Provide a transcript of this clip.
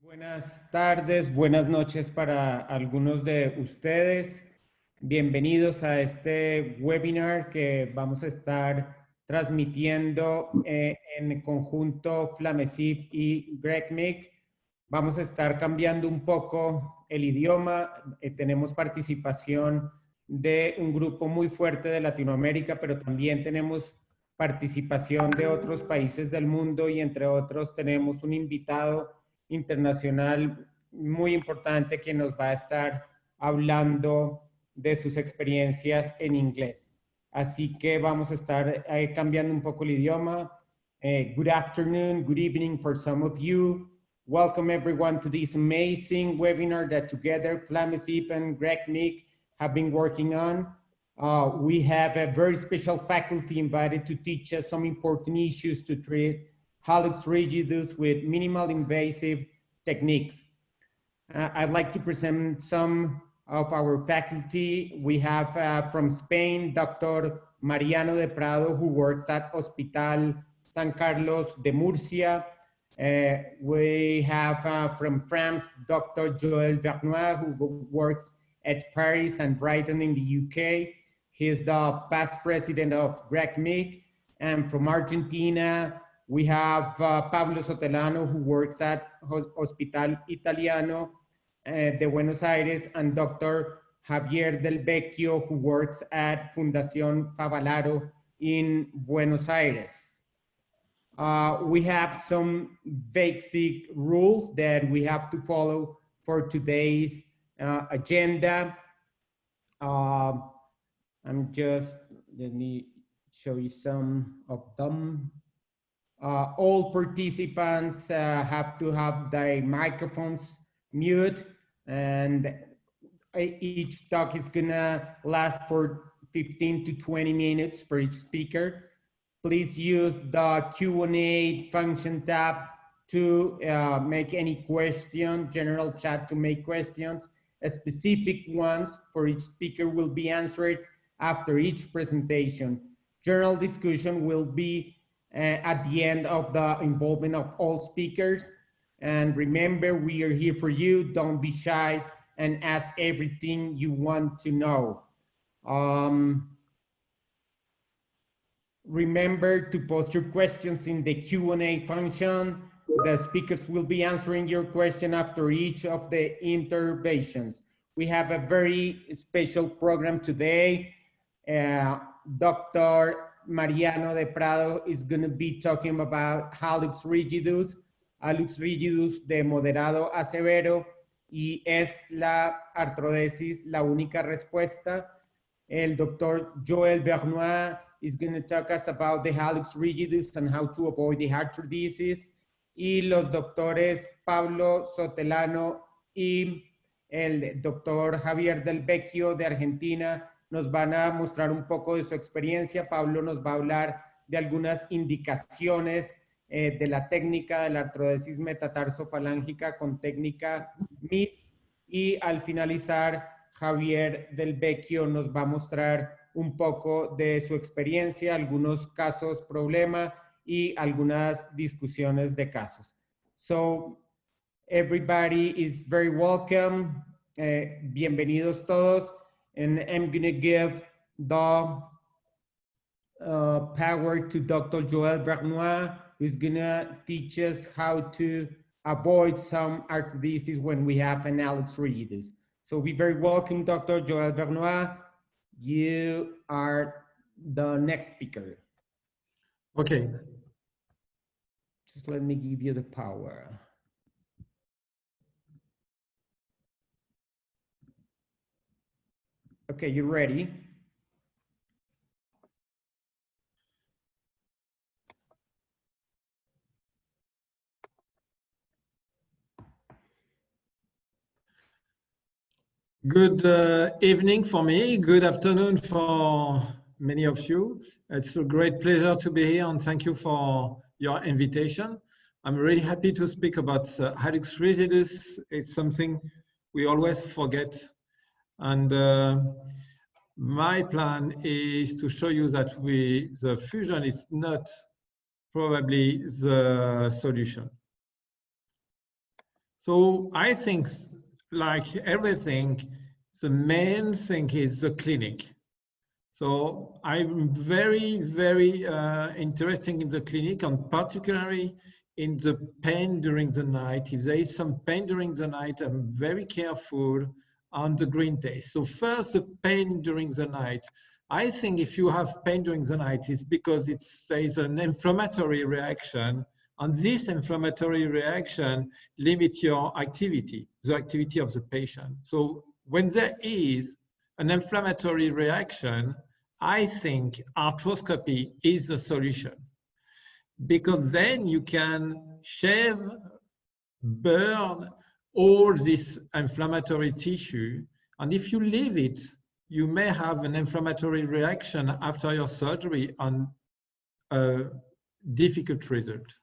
Buenas tardes, buenas noches para algunos de ustedes. Bienvenidos a este webinar que vamos a estar transmitiendo en conjunto Flamecipp y Grecmip. Vamos a estar cambiando un poco el idioma. Tenemos participación de un grupo muy fuerte de Latinoamérica, pero también tenemos participación de otros países del mundo y entre otros tenemos un invitado internacional muy importante que nos va a estar hablando de sus experiencias en inglés. Así que vamos a estar cambiando un poco el idioma. Good afternoon, good evening for some of you. Welcome everyone to this amazing webinar that together Flamecipp and Grecmip have been working on. We have a very special faculty invited to teach us some important issues to treat hallux rigidus with minimal invasive techniques. I'd like to present some of our faculty. We have from Spain, Dr. Mariano de Prado, who works at Hospital San Carlos de Murcia. We have from France, Dr. Joël Bernois, who works at Paris and Brighton in the UK. He is the past president of Grecmip. And from Argentina, we have Pablo Sotelano, who works at Hospital Italiano de Buenos Aires, and Dr. Javier Del Vecchio, who works at Fundación Favalaro in Buenos Aires. We have some basic rules that we have to follow for today's agenda. Let me show you some of them. All participants have to have their microphones mute, and each talk is gonna last for 15 to 20 minutes for each speaker. Please use the Q&A function tab to make any question, general chat to make questions. Specific ones for each speaker will be answered after each presentation. General discussion will be at the end of the involvement of all speakers. And remember, we are here for you. Don't be shy and ask everything you want to know. Remember to post your questions in the Q&A function. The speakers will be answering your question after each of the interventions. We have a very special program today. Dr. Mariano de Prado is going to be talking about hallux rigidus de moderado a severo, y es la artrodesis la única respuesta. El Dr. Joël Bernois is going to talk us about the hallux rigidus and how to avoid the arthrodesis. Y los doctores Pablo Sotelano y el doctor Javier Del Vecchio de Argentina nos van a mostrar un poco de su experiencia. Pablo nos va a hablar de algunas indicaciones de la técnica de la artrodesis metatarsofalángica con técnica MIS. Y al finalizar, Javier Del Vecchio nos va a mostrar un poco de su experiencia, algunos casos problema y algunas discusiones de casos. So, everybody is very welcome. Bienvenidos todos. And I'm going to give the power to Dr. Joël Bernois, who's going to teach us how to avoid some arthrodesis when we have an hallux rigidus. So be very welcome, Dr. Joël Bernois. You are the next speaker. Okay. Just let me give you the power. Okay, you ready? Good evening for me. Good afternoon for many of you. It's a great pleasure to be here, and thank you for your invitation. I'm really happy to speak about hallux rigidus. It's something we always forget. And my plan is to show you that the fusion is not probably the solution. So I think, like everything, the main thing is the clinic. So I'm very, very interested in the clinic, and particularly in the pain during the night. If there is some pain during the night, I'm very careful on the green taste. So first, the pain during the night. I think if you have pain during the night, it's because there's an inflammatory reaction, and this inflammatory reaction limits your activity, the activity of the patient. So when there is an inflammatory reaction, I think arthroscopy is the solution, because then you can shave, burn all this inflammatory tissue, and if you leave it, you may have an inflammatory reaction after your surgery and a difficult result.